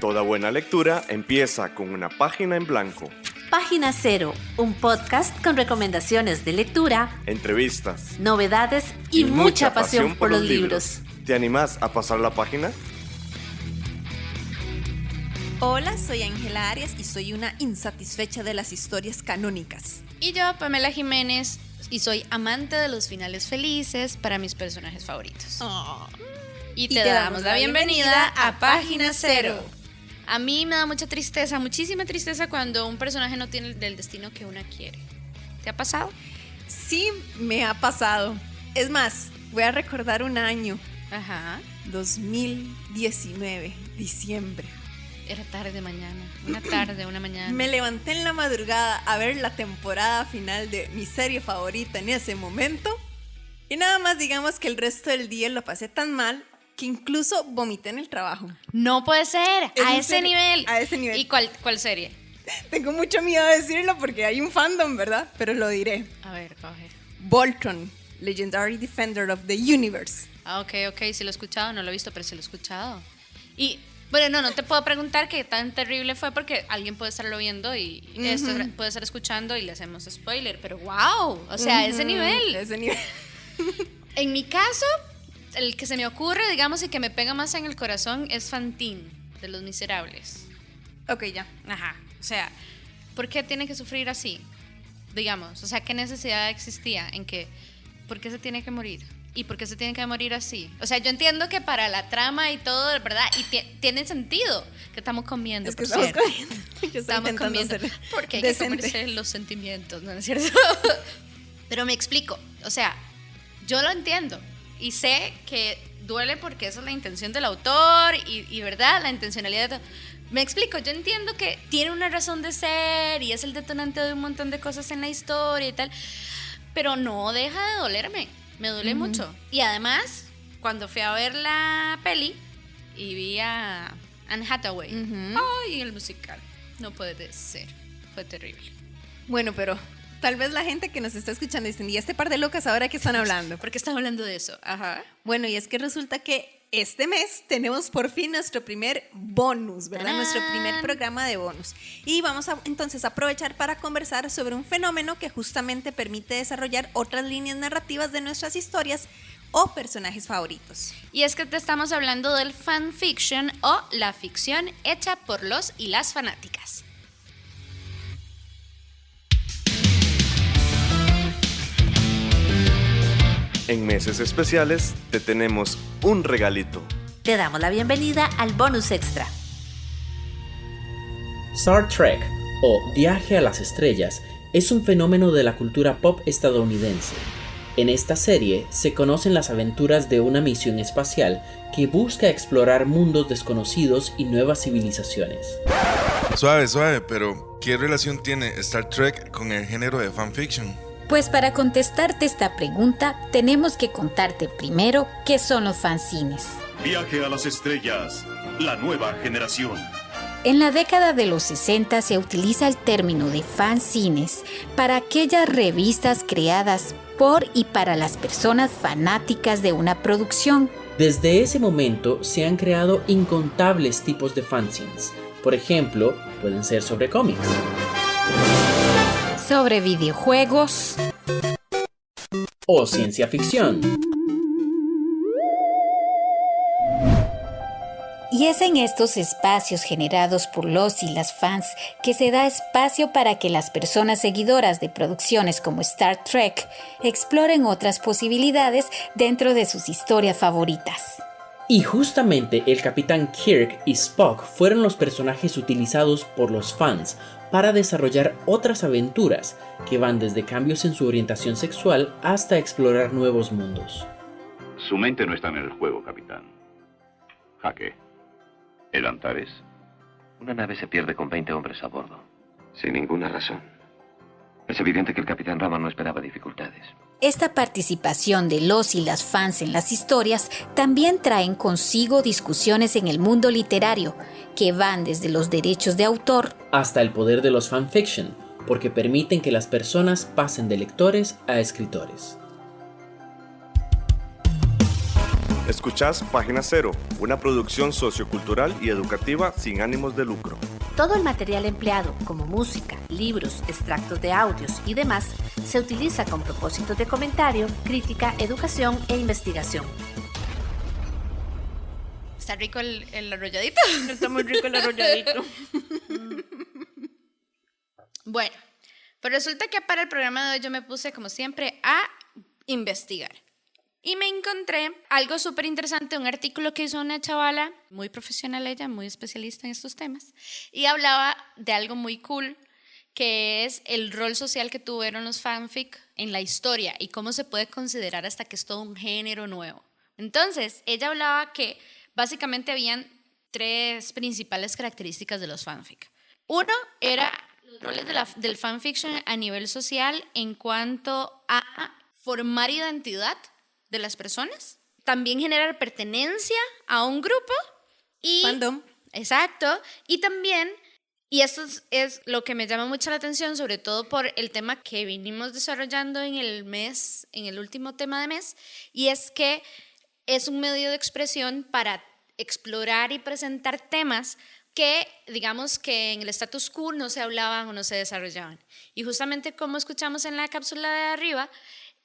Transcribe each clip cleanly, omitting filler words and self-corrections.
Toda buena lectura empieza con una página en blanco. Página Cero, un podcast con recomendaciones de lectura, Entrevistas, novedades y mucha pasión por los libros. ¿Te animás a pasar la página? Hola, soy Ángela Arias y soy una insatisfecha de las historias canónicas. Y yo, Pamela Jiménez, y soy amante de los finales felices para mis personajes favoritos. Y te damos la bienvenida a Página Cero. A mí me da mucha tristeza, muchísima tristeza cuando un personaje no tiene el destino que una quiere. ¿Te ha pasado? Sí, me ha pasado. Es más, voy a recordar un año. Ajá. 2019, diciembre. Era tarde mañana, una mañana. Me levanté en la madrugada a ver la temporada final de mi serie favorita en ese momento. Y nada más digamos que el resto del día lo pasé tan mal que incluso vomité en el trabajo. No puede ser, a ese nivel. A ese nivel. ¿Y cuál serie? Tengo mucho miedo de decirlo porque hay un fandom, ¿verdad? Pero lo diré. A ver, coge. Voltron, Legendary Defender of the Universe. Ah, ok, sí lo he escuchado, no lo he visto, pero sí lo he escuchado. Y, bueno, no te puedo preguntar qué tan terrible fue porque alguien puede estarlo viendo y esto puede estar escuchando y le hacemos spoiler, pero wow, o sea, ese nivel. Ese nivel. En mi caso, el que se me ocurre, digamos, y que me pega más en el corazón es Fantine, de Los Miserables. Ok, ya. Ajá, o sea, ¿por qué tiene que sufrir así? Digamos, o sea, ¿qué necesidad existía en que, por qué se tiene que morir? ¿Y por qué se tiene que morir así? O sea, yo entiendo que para la trama y todo, ¿verdad? Y tiene sentido que estamos comiendo, Es que por estamos cierto. comiendo. Yo estoy Estamos intentando comiendo. ser Porque hay que decente. comerse los sentimientos, ¿no es cierto? Pero me explico, o sea, yo lo entiendo y sé que duele porque esa es la intención del autor y ¿verdad? La intencionalidad de todo. Me explico, yo entiendo que tiene una razón de ser y es el detonante de un montón de cosas en la historia y tal, pero no deja de dolerme, me duele mucho. Y además, cuando fui a ver la peli y vi a Anne Hathaway, ¡ay, el musical! No puede ser, fue terrible. Bueno, pero tal vez la gente que nos está escuchando dicen, ¿y este par de locas ahora qué están hablando? ¿Por qué están hablando de eso? Ajá. Bueno, y es que resulta que este mes tenemos por fin nuestro primer bonus, ¿verdad? ¡Tarán! Nuestro primer programa de bonus. Y vamos a entonces aprovechar para conversar sobre un fenómeno que justamente permite desarrollar otras líneas narrativas de nuestras historias o personajes favoritos. Y es que te estamos hablando del fanfiction o la ficción hecha por los y las fanáticas. En meses especiales te tenemos un regalito. Te damos la bienvenida al bonus extra. Star Trek, o Viaje a las Estrellas, es un fenómeno de la cultura pop estadounidense. En esta serie se conocen las aventuras de una misión espacial que busca explorar mundos desconocidos y nuevas civilizaciones. Suave, pero ¿qué relación tiene Star Trek con el género de fanfiction? Pues para contestarte esta pregunta, tenemos que contarte primero qué son los fanzines. Viaje a las estrellas, la nueva generación. En la década de los 60 se utiliza el término de fanzines para aquellas revistas creadas por y para las personas fanáticas de una producción. Desde ese momento se han creado incontables tipos de fanzines. Por ejemplo, pueden ser sobre cómics, Sobre videojuegos o ciencia ficción. Y es en estos espacios generados por los y las fans que se da espacio para que las personas seguidoras de producciones como Star Trek exploren otras posibilidades dentro de sus historias favoritas. Y justamente el Capitán Kirk y Spock fueron los personajes utilizados por los fans para desarrollar otras aventuras que van desde cambios en su orientación sexual hasta explorar nuevos mundos. Su mente no está en el juego, capitán. Jaque. ¿El Antares? Una nave se pierde con 20 hombres a bordo. Sin ninguna razón. Es evidente que el capitán Rama no esperaba dificultades. Esta participación de los y las fans en las historias también traen consigo discusiones en el mundo literario, que van desde los derechos de autor hasta el poder de los fanfiction, porque permiten que las personas pasen de lectores a escritores. Escuchás Página Cero, una producción sociocultural y educativa sin ánimos de lucro. Todo el material empleado, como música, libros, extractos de audios y demás, se utiliza con propósitos de comentario, crítica, educación e investigación. ¿Está rico el arrolladito? Está muy rico el arrolladito. Bueno, pues resulta que para el programa de hoy yo me puse, como siempre, a investigar. Y me encontré algo súper interesante, un artículo que hizo una chavala, muy profesional ella, muy especialista en estos temas, y hablaba de algo muy cool, que es el rol social que tuvieron los fanfic en la historia y cómo se puede considerar hasta que es todo un género nuevo. Entonces, ella hablaba que básicamente habían 3 principales características de los fanfic. Uno era los roles del fanfiction a nivel social en cuanto a formar identidad de las personas, también generar pertenencia a un grupo y... Fandom. Exacto, y también, y esto es lo que me llama mucho la atención, sobre todo por el tema que vinimos desarrollando en el último tema de mes, y es que es un medio de expresión para explorar y presentar temas que, digamos, que en el status quo no se hablaban o no se desarrollaban. Y justamente como escuchamos en la cápsula de arriba,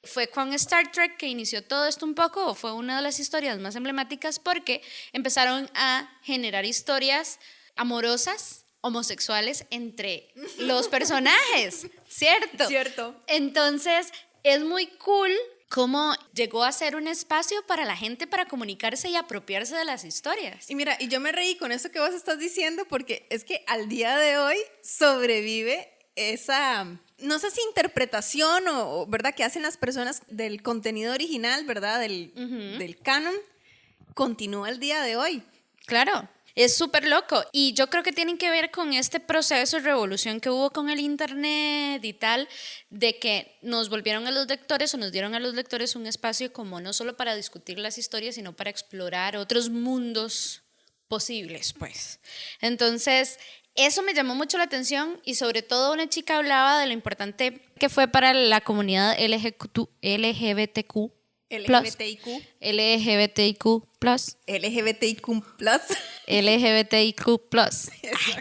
fue con Star Trek que inició todo esto un poco, o fue una de las historias más emblemáticas porque empezaron a generar historias amorosas, homosexuales entre los personajes, ¿cierto? Cierto. Entonces, es muy cool cómo llegó a ser un espacio para la gente para comunicarse y apropiarse de las historias. Y mira, y yo me reí con eso que vos estás diciendo porque es que al día de hoy sobrevive esa, no sé si interpretación o ¿verdad? Que hacen las personas del contenido original, ¿verdad? Del canon, continúa el día de hoy. Claro. Es súper loco y yo creo que tienen que ver con este proceso de revolución que hubo con el internet y tal, de que nos volvieron a los lectores o nos dieron a los lectores un espacio como no solo para discutir las historias, sino para explorar otros mundos posibles, pues. Entonces, eso me llamó mucho la atención y sobre todo una chica hablaba de lo importante que fue para la comunidad LGBTQ+. LGBTIQ.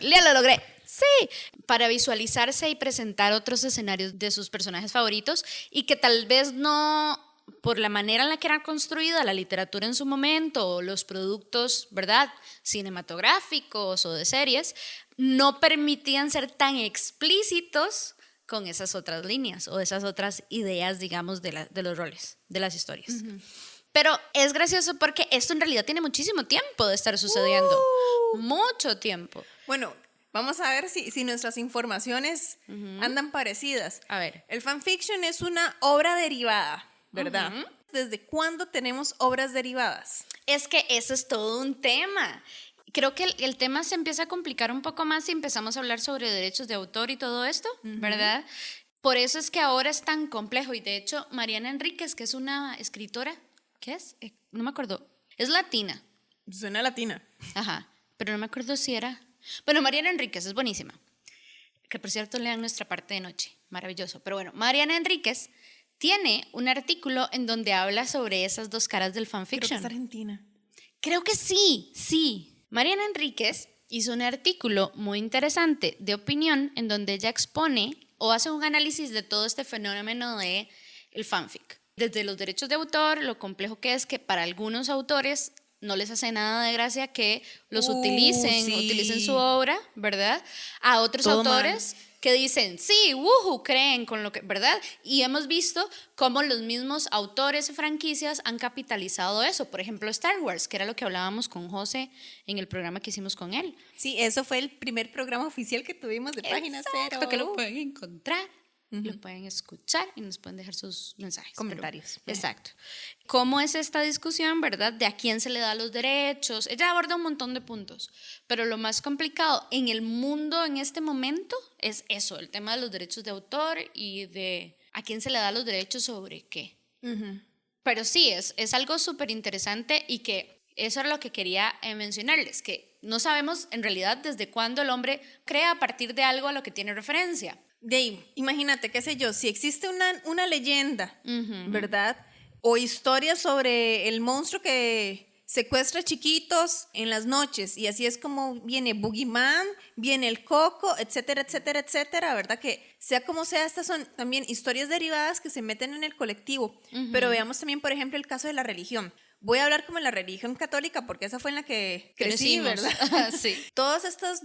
Ya lo logré. Sí, para visualizarse y presentar otros escenarios de sus personajes favoritos y que tal vez no, por la manera en la que era construida la literatura en su momento o los productos, ¿verdad?, cinematográficos o de series, no permitían ser tan explícitos con esas otras líneas o esas otras ideas, digamos, de los roles, de las historias. Pero es gracioso porque esto en realidad tiene muchísimo tiempo de estar sucediendo. Mucho tiempo. Bueno, vamos a ver si nuestras informaciones andan parecidas. A ver. El fanfiction es una obra derivada, ¿verdad? ¿Desde cuándo tenemos obras derivadas? Es que eso es todo un tema. Creo que el tema se empieza a complicar un poco más si empezamos a hablar sobre derechos de autor y todo esto, ¿verdad? Por eso es que ahora es tan complejo. Y de hecho, Mariana Enríquez, que es una escritora, ¿qué es? No me acuerdo. Es latina. Suena latina. Ajá, pero no me acuerdo si era... Bueno, Mariana Enríquez es buenísima. Que por cierto lean Nuestra parte de noche. Maravilloso. Pero bueno, Mariana Enríquez tiene un artículo en donde habla sobre esas dos caras del fanfiction. Creo que es argentina. Creo que sí. Mariana Enríquez hizo un artículo muy interesante de opinión en donde ella expone o hace un análisis de todo este fenómeno de el fanfic. Desde los derechos de autor, lo complejo que es que para algunos autores no les hace nada de gracia que los utilicen su obra, ¿verdad? A otros autores que dicen, sí, creen con lo que, ¿verdad? Y hemos visto cómo los mismos autores y franquicias han capitalizado eso. Por ejemplo, Star Wars, que era lo que hablábamos con José en el programa que hicimos con él. Sí, eso fue el primer programa oficial que tuvimos de Página Cero. Que lo pueden encontrar, lo pueden escuchar y nos pueden dejar sus mensajes. Comentarios. Exacto. ¿Cómo es esta discusión, verdad? De a quién se le da los derechos. Ella aborda un montón de puntos, pero lo más complicado en el mundo en este momento es eso, el tema de los derechos de autor y de a quién se le da los derechos sobre qué. Pero sí, es algo súper interesante y que eso era lo que quería mencionarles, que no sabemos en realidad desde cuándo el hombre crea a partir de algo a lo que tiene referencia. Dave, imagínate, qué sé yo, si existe una leyenda, ¿verdad? O historias sobre el monstruo que secuestra chiquitos en las noches, y así es como viene Boogeyman, viene el Coco, etcétera, etcétera, etcétera, ¿verdad? Que sea como sea, estas son también historias derivadas que se meten en el colectivo. Pero veamos también, por ejemplo, el caso de la religión. Voy a hablar como la religión católica porque esa fue en la que crecí, Crecimos. ¿verdad? Sí. Todos estos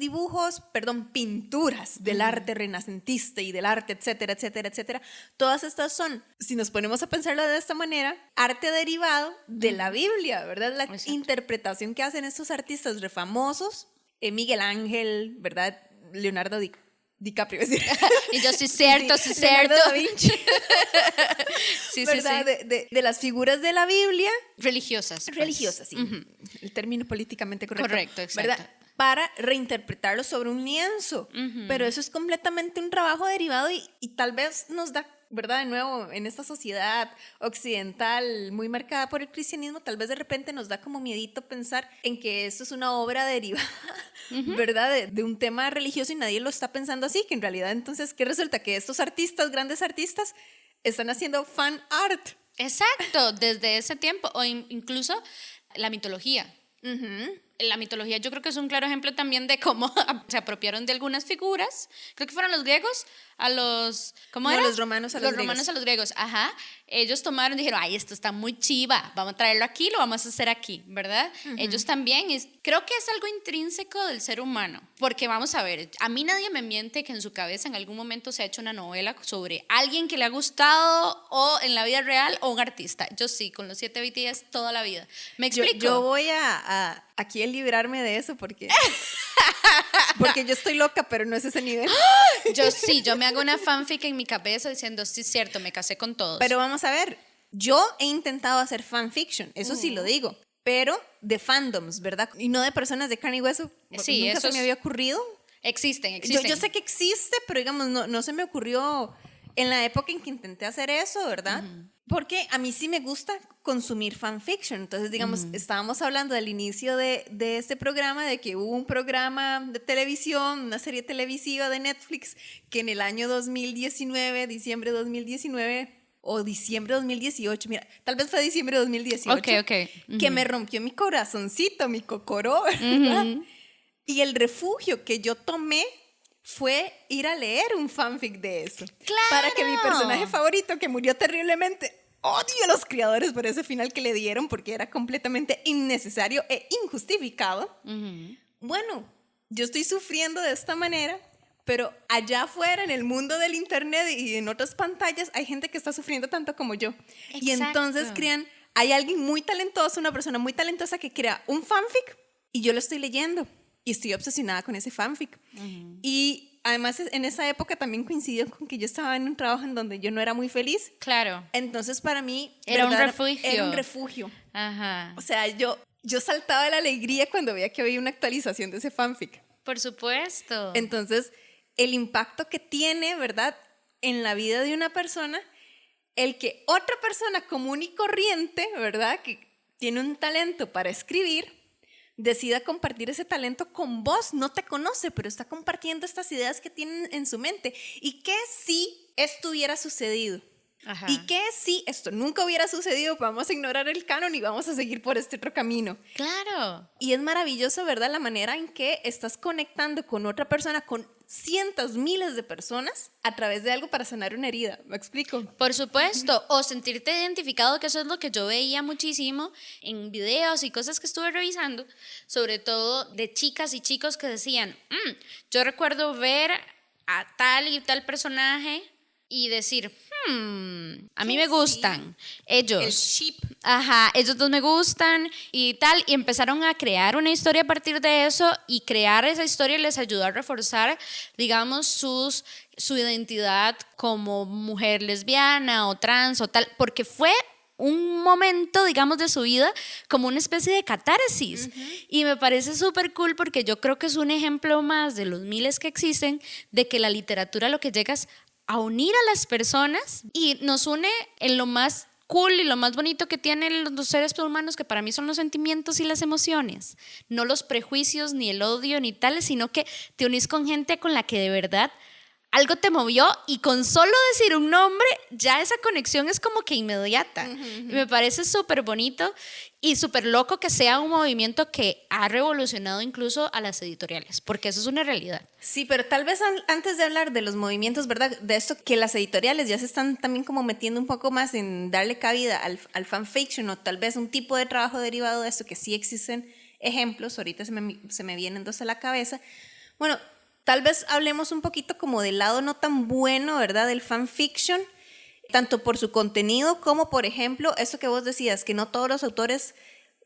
pinturas del arte renacentista y del arte, etcétera, etcétera, etcétera, todas estas son, si nos ponemos a pensarlo de esta manera, arte derivado de la Biblia, ¿verdad? La interpretación que hacen estos artistas refamosos, Miguel Ángel, ¿verdad? Leonardo DiCaprio, es decir. Y yo, sí, cierto, sí, Leonardo cierto. da Vinci. Sí, ¿Verdad? sí, sí. De las figuras de la Biblia. Religiosas. pues. Religiosas, sí. El término políticamente correcto. Correcto, exacto. ¿Verdad? Para reinterpretarlo sobre un lienzo. Pero eso es completamente un trabajo derivado y tal vez nos da, ¿verdad? De nuevo, en esta sociedad occidental muy marcada por el cristianismo, tal vez de repente nos da como miedito pensar en que esto es una obra derivada, ¿verdad? De un tema religioso y nadie lo está pensando así, que en realidad entonces, ¿qué resulta? Que estos artistas, grandes artistas, están haciendo fan art. Exacto, desde ese tiempo, o incluso la mitología. La mitología yo creo que es un claro ejemplo también de cómo se apropiaron de algunas figuras. Creo que fueron los griegos a los... ¿Cómo era? Los romanos a los griegos. romanos a los griegos, ajá. Ellos tomaron y dijeron, ay, esto está muy chiva, vamos a traerlo aquí, lo vamos a hacer aquí, ¿verdad? Ellos también, creo que es algo intrínseco del ser humano, porque vamos a ver, a mí nadie me miente que en su cabeza en algún momento se ha hecho una novela sobre alguien que le ha gustado o en la vida real o un artista. Yo sí, con los 7 BTS toda la vida. ¿Me explico? Yo voy a aquí a librarme de eso porque yo estoy loca, pero no es ese nivel. Yo me hago una fanfic en mi cabeza diciendo, sí, es cierto, me casé con todos. Pero vamos a ver, yo he intentado hacer fanfiction, eso sí lo digo, pero de fandoms, ¿verdad? Y no de personas de carne y hueso. Sí, nunca eso se me había ocurrido. Existen. Yo sé que existe, pero digamos, no se me ocurrió en la época en que intenté hacer eso, ¿verdad? Porque a mí sí me gusta consumir fanfiction. Entonces, digamos, estábamos hablando del inicio de este programa, de que hubo un programa de televisión, una serie televisiva de Netflix, que en el año 2019, diciembre de 2019, o diciembre de 2018, mira, tal vez fue diciembre de 2018, que me rompió mi corazoncito, mi cocoró, ¿verdad? Y el refugio que yo tomé fue ir a leer un fanfic de eso. ¡Claro! Para que mi personaje favorito, que murió terriblemente, odio a los creadores por ese final que le dieron, porque era completamente innecesario e injustificado. Bueno, yo estoy sufriendo de esta manera, pero allá afuera, en el mundo del internet y en otras pantallas, hay gente que está sufriendo tanto como yo. Exacto. Y entonces crean, hay alguien muy talentoso, una persona muy talentosa que crea un fanfic y yo lo estoy leyendo. Y estoy obsesionada con ese fanfic. Y además en esa época también coincidió con que yo estaba en un trabajo en donde yo no era muy feliz. Claro. Entonces para mí Era un refugio. Era un refugio. Ajá. O sea, yo saltaba de la alegría cuando veía que había una actualización de ese fanfic. Por supuesto. Entonces, el impacto que tiene, ¿verdad? En la vida de una persona, el que otra persona común y corriente, ¿verdad? Que tiene un talento para escribir, decida compartir ese talento con vos, no te conoce, pero está compartiendo estas ideas que tienen en su mente. ¿Y qué si esto hubiera sucedido? Ajá. ¿Y qué si esto nunca hubiera sucedido? Vamos a ignorar el canon y vamos a seguir por este otro camino. Claro. Y es maravilloso, ¿verdad? La manera en que estás conectando con otra persona, con cientos, miles de personas a través de algo para sanar una herida. ¿Me explico? Por supuesto, o sentirte identificado, que eso es lo que yo veía muchísimo en videos y cosas que estuve revisando, sobre todo de chicas y chicos que decían, yo recuerdo ver a tal y tal personaje y decir, a mí me gustan ellos. El ship. Ajá, ellos dos me gustan y tal, y empezaron a crear una historia a partir de eso, y crear esa historia les ayudó a reforzar, digamos, su identidad como mujer lesbiana o trans o tal, porque fue un momento, digamos, de su vida como una especie de catarsis. Y me parece súper cool porque yo creo que es un ejemplo más de los miles que existen de que la literatura lo que llega es a unir a las personas y nos une en lo más cool y lo más bonito que tienen los seres humanos, que para mí son los sentimientos y las emociones, no los prejuicios, ni el odio, ni tales, sino que te unís con gente con la que de verdad algo te movió y con solo decir un nombre, ya esa conexión es como que inmediata. Y me parece súper bonito y súper loco que sea un movimiento que ha revolucionado incluso a las editoriales, porque eso es una realidad. Sí, pero tal vez antes de hablar de los movimientos, ¿verdad? De esto que las editoriales ya se están también como metiendo un poco más en darle cabida al fanfiction, o tal vez un tipo de trabajo derivado de esto, que sí existen ejemplos, ahorita se me vienen dos a la cabeza. Bueno, tal vez hablemos un poquito como del lado no tan bueno, ¿verdad? Del fanfiction, tanto por su contenido como, por ejemplo, eso que vos decías, que no todos los autores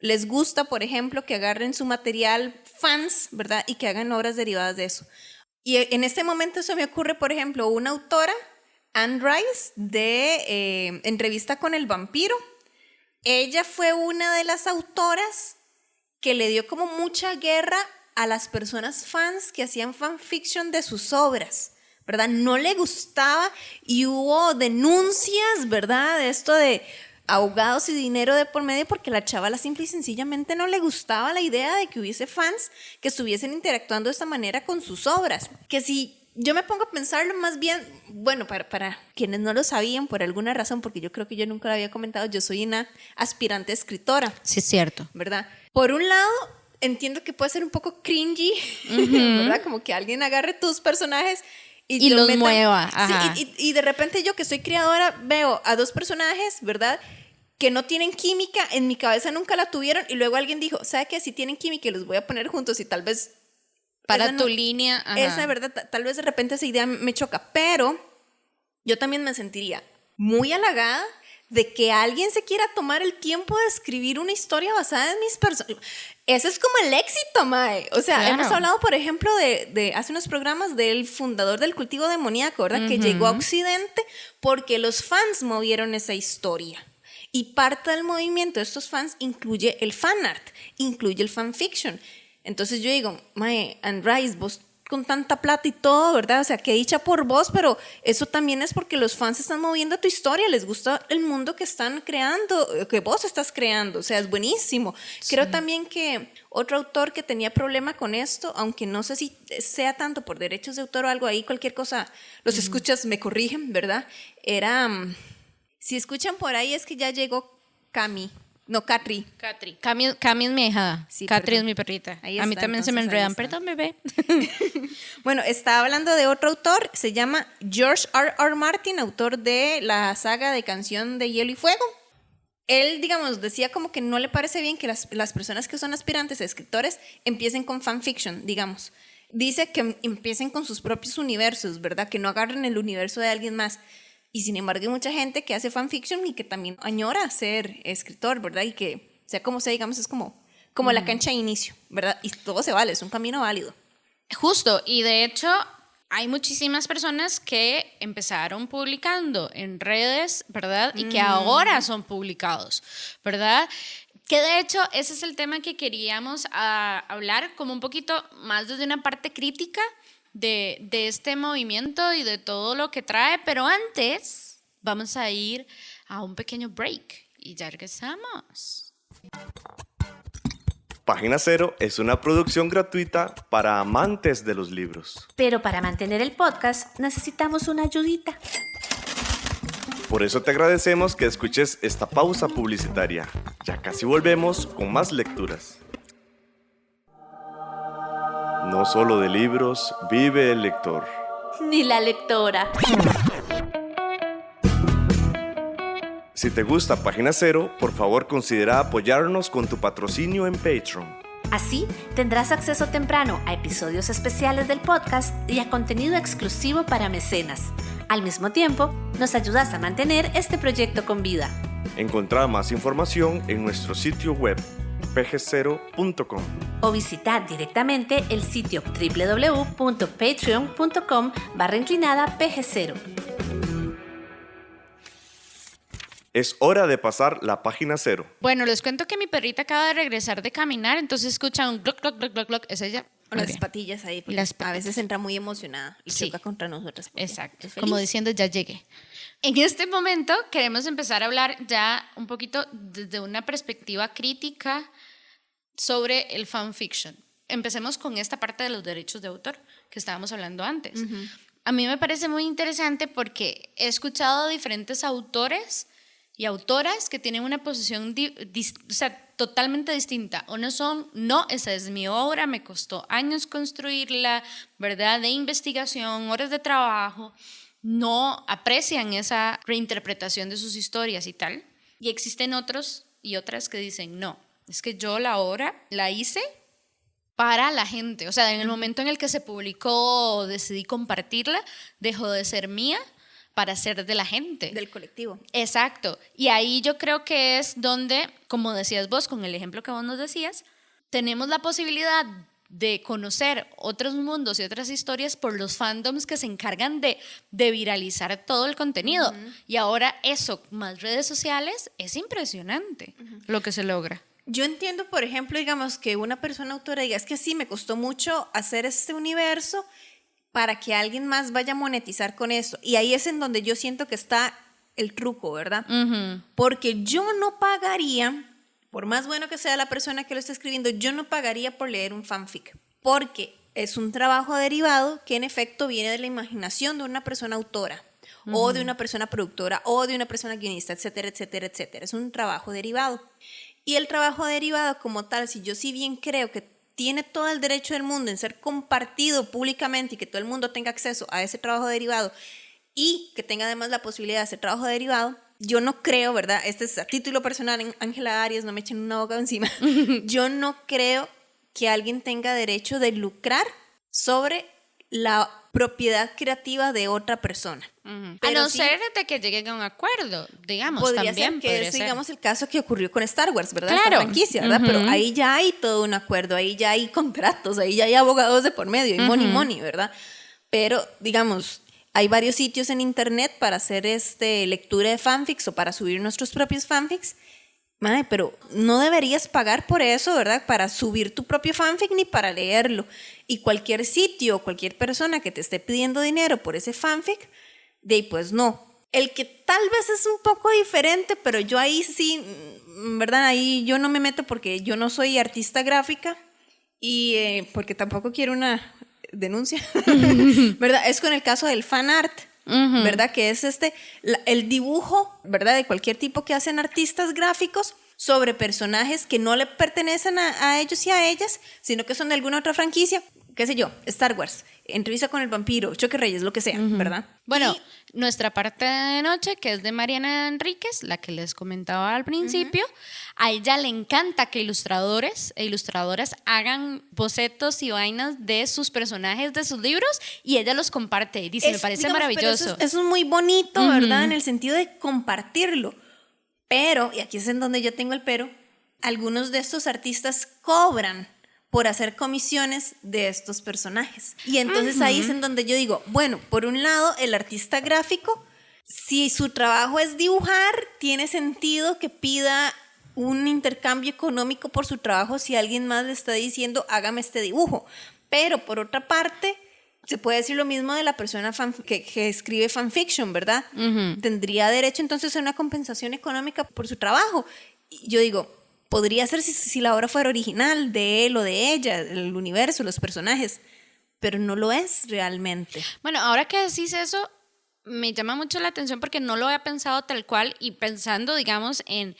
les gusta, por ejemplo, que agarren su material fans, ¿verdad? Y que hagan obras derivadas de eso. Y en este momento se me ocurre, por ejemplo, una autora, Anne Rice, de Entrevista con el vampiro. Ella fue una de las autoras que le dio como mucha guerra a las personas fans que hacían fanfiction de sus obras, ¿verdad? No le gustaba y hubo denuncias, ¿verdad? De esto de ahogados y dinero de por medio, porque la chavala simple y sencillamente no le gustaba la idea de que hubiese fans que estuviesen interactuando de esta manera con sus obras. Que si yo me pongo a pensarlo más bien, bueno, para quienes no lo sabían por alguna razón, porque yo creo que yo nunca lo había comentado, yo soy una aspirante escritora. Sí, es cierto. ¿Verdad? Por un lado, entiendo que puede ser un poco cringy, ¿verdad? Como que alguien agarre tus personajes y los mueva. Sí, y de repente yo que soy creadora veo a dos personajes, ¿verdad? Que no tienen química, en mi cabeza nunca la tuvieron, y luego alguien dijo, ¿sabe qué? Si tienen química los voy a poner juntos y tal vez... Para tu línea. Ajá. Esa, ¿verdad? Tal vez de repente esa idea me choca, pero yo también me sentiría muy halagada de que alguien se quiera tomar el tiempo de escribir una historia basada en mis personas. Ese es como el éxito, mae. O sea, claro. Hemos hablado, por ejemplo, de hace unos programas del fundador del cultivo demoníaco, ¿verdad? Que llegó a Occidente porque los fans movieron esa historia. Y parte del movimiento de estos fans incluye el fanart, incluye el fanfiction. Entonces yo digo, mae, Anne Rice, vos con tanta plata y todo, ¿verdad? O sea, que dicha por vos, pero eso también es porque los fans están moviendo tu historia, les gusta el mundo que están creando, que vos estás creando, o sea, es buenísimo. Sí. Creo también que otro autor que tenía problema con esto, aunque no sé si sea tanto por derechos de autor o algo ahí, cualquier cosa, los escuchas me corrigen, ¿verdad? Era, si escuchan por ahí es que ya llegó Cami. No, Catri. Cami es mi hija. Sí, Catri es mi perrita. Ahí a mí está, también se me enredan. Perdón, bebé. Bueno, estaba hablando de otro autor. Se llama George R.R. Martin, autor de la saga de Canción de Hielo y Fuego. Él, digamos, decía como que no le parece bien que las personas que son aspirantes a escritores empiecen con fanfiction, digamos. Dice que empiecen con sus propios universos, ¿verdad? Que no agarren el universo de alguien más. Y sin embargo hay mucha gente que hace fanfiction y que también añora ser escritor, ¿verdad? Y que, sea como sea, digamos, es como la cancha de inicio, ¿verdad? Y todo se vale, es un camino válido. Justo, y de hecho hay muchísimas personas que empezaron publicando en redes, ¿verdad? Y que ahora son publicados, ¿verdad? Que de hecho ese es el tema que queríamos hablar como un poquito más desde una parte crítica de este movimiento y de todo lo que trae, pero antes vamos a ir a un pequeño break y ya regresamos. Página Cero es una producción gratuita para amantes de los libros. Pero para mantener el podcast necesitamos una ayudita. Por eso te agradecemos que escuches esta pausa publicitaria. Ya casi volvemos con más lecturas. No solo de libros vive el lector. Ni la lectora. Si te gusta Página Cero, por favor considera apoyarnos con tu patrocinio en Patreon. Así tendrás acceso temprano a episodios especiales del podcast y a contenido exclusivo para mecenas. Al mismo tiempo, nos ayudas a mantener este proyecto con vida. Encontrá más información en nuestro sitio web pg0.com o visitar directamente el sitio www.patreon.com/pg0. Es hora de pasar la página cero. Bueno, les cuento que mi perrita acaba de regresar de caminar, entonces escucha un gloc, gloc, gloc, gloc, gloc. ¿Es ella? Las patillas ahí, porque las a veces entra muy emocionada y sí. choca contra nosotras. Exacto, como diciendo ya llegué. En este momento queremos empezar a hablar ya un poquito desde una perspectiva crítica sobre el fanfiction. Empecemos con esta parte de los derechos de autor que estábamos hablando antes. a mí me parece muy interesante porque he escuchado a diferentes autores y autoras que tienen una posición o sea, totalmente distinta. Unos son, no, esa es mi obra, me costó años construirla, ¿verdad? De investigación, horas de trabajo, no aprecian esa reinterpretación de sus historias y tal. Y existen otros y otras que dicen, no, es que yo la obra la hice para la gente. O sea, en el momento en el que se publicó, decidí compartirla, dejó de ser mía para ser de la gente. Del colectivo. Exacto. Y ahí yo creo que es donde, como decías vos, con el ejemplo que vos nos decías, tenemos la posibilidad de conocer otros mundos y otras historias por los fandoms que se encargan de viralizar todo el contenido. Y ahora eso, más redes sociales, es impresionante lo que se logra. Yo entiendo, por ejemplo, digamos que una persona autora diga, es que sí, me costó mucho hacer este universo para que alguien más vaya a monetizar con esto. Y ahí es en donde yo siento que está el truco, ¿verdad? Porque yo no pagaría, por más bueno que sea la persona que lo está escribiendo, yo no pagaría por leer un fanfic. Porque es un trabajo derivado que en efecto viene de la imaginación de una persona autora, o de una persona productora, o de una persona guionista, etcétera, etcétera, etcétera. Es un trabajo derivado. Y el trabajo derivado como tal, si yo sí bien creo que tiene todo el derecho del mundo en ser compartido públicamente y que todo el mundo tenga acceso a ese trabajo derivado y que tenga además la posibilidad de hacer trabajo derivado, yo no creo, ¿verdad? Este es a título personal, Ángela Arias, no me echen una boca encima. Yo no creo que alguien tenga derecho de lucrar sobre la propiedad creativa de otra persona. A no ser de que lleguen a un acuerdo, digamos, podría también ser que podría es, ser. digamos, el caso que ocurrió con Star Wars, ¿verdad? Claro. Esta franquicia, ¿verdad? Pero ahí ya hay todo un acuerdo, ahí ya hay contratos, ahí ya hay abogados de por medio, hay money, ¿verdad? Pero, digamos, hay varios sitios en internet para hacer lectura de fanfics o para subir nuestros propios fanfics. Madre, pero no deberías pagar por eso, ¿verdad? Para subir tu propio fanfic ni para leerlo. Y cualquier sitio, cualquier persona que te esté pidiendo dinero por ese fanfic, de ahí pues no. El que tal vez es un poco diferente, pero yo ahí sí, ¿verdad? Ahí yo no me meto porque yo no soy artista gráfica y porque tampoco quiero una denuncia, ¿verdad? Es con el caso del fan art. ¿Verdad? Que es el dibujo, ¿verdad? De cualquier tipo que hacen artistas gráficos sobre personajes que no le pertenecen a ellos y a ellas, sino que son de alguna otra franquicia, qué sé yo, Star Wars, Entrevista con el vampiro, Choque Reyes, lo que sea, ¿verdad? Bueno, nuestra parte de noche, que es de Mariana Enríquez, la que les comentaba al principio, a ella le encanta que ilustradores e ilustradoras hagan bocetos y vainas de sus personajes, de sus libros, y ella los comparte y dice, me parece maravilloso. Eso es muy bonito, ¿verdad? En el sentido de compartirlo. Pero, y aquí es en donde yo tengo el pero, algunos de estos artistas cobran por hacer comisiones de estos personajes. Y entonces ahí es en donde yo digo, bueno, por un lado, el artista gráfico, si su trabajo es dibujar, tiene sentido que pida un intercambio económico por su trabajo si alguien más le está diciendo, hágame este dibujo. Pero por otra parte, se puede decir lo mismo de la persona que escribe fanfiction, ¿verdad? Tendría derecho entonces a una compensación económica por su trabajo. Y yo digo, podría ser si la obra fuera original de él o de ella, el universo, los personajes, pero no lo es realmente. Bueno, ahora que decís eso, me llama mucho la atención porque no lo había pensado tal cual y pensando, digamos, en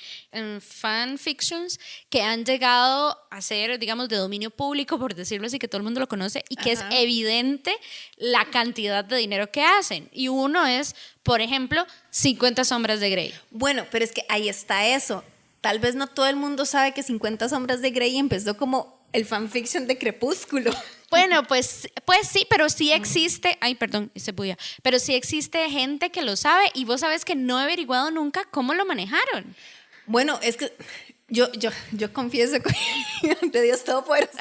fanfictions que han llegado a ser, digamos, de dominio público, por decirlo así, que todo el mundo lo conoce y que es evidente la cantidad de dinero que hacen. Y uno es, por ejemplo, 50 sombras de Grey. Bueno, pero es que ahí está eso. Tal vez no todo el mundo sabe que 50 sombras de Grey empezó como el fanfiction de Crepúsculo. Bueno, pues sí, pero sí existe, ay, perdón, se puya, pero sí existe gente que lo sabe y vos sabes que no he averiguado nunca cómo lo manejaron. Bueno, es que yo confieso ante Dios Todopoderoso.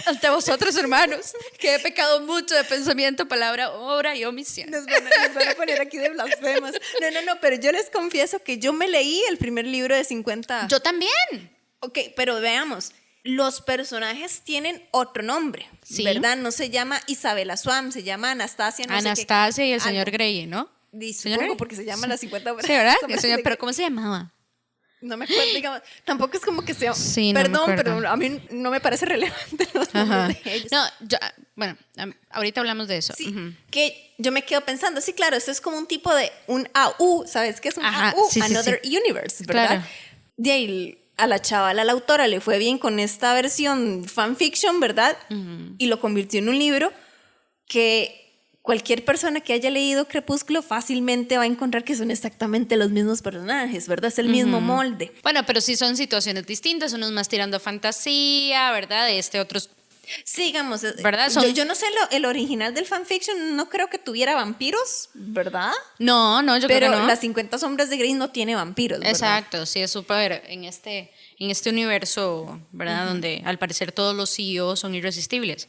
Ante vosotros, hermanos, que he pecado mucho de pensamiento, palabra, obra y omisión. Nos van a poner aquí de blasfemas. No, pero yo les confieso que yo me leí el primer libro de 50. Yo también. Ok, pero veamos. Los personajes tienen otro nombre, ¿sí? ¿Verdad? No se llama Isabela Swam, se llama Anastasia. Anastasia y el señor Grey, ¿no? Supongo porque se llama las 50 obras. Sí, ¿verdad? Pero ¿cómo se llamaba? No me acuerdo, digamos, tampoco es como que sea. Sí, perdón, no pero a mí no me parece relevante los nombres de ellos. No, Bueno, ahorita hablamos de eso. Sí, Ujú. que yo me quedo pensando, sí, claro, esto es como un tipo de un AU, ¿sabes qué es un Ajá, AU? sí, sí, Another sí. Universe, ¿verdad? Claro. De ahí a la chavala, a la autora, le fue bien con esta versión fanfiction, ¿verdad? Y lo convirtió en un libro que cualquier persona que haya leído Crepúsculo fácilmente va a encontrar que son exactamente los mismos personajes, ¿verdad? Es el mismo molde. Bueno, pero sí son situaciones distintas, unos más tirando a fantasía, ¿verdad? Otros... Sí, digamos, ¿Verdad? Son- yo no sé el original del fanfiction, no creo que tuviera vampiros, ¿verdad? No, yo Pero creo que no. las 50 sombras de Grey no tiene vampiros, ¿verdad? Exacto, sí, es súper en este universo, ¿verdad? Donde al parecer todos los CEOs son irresistibles.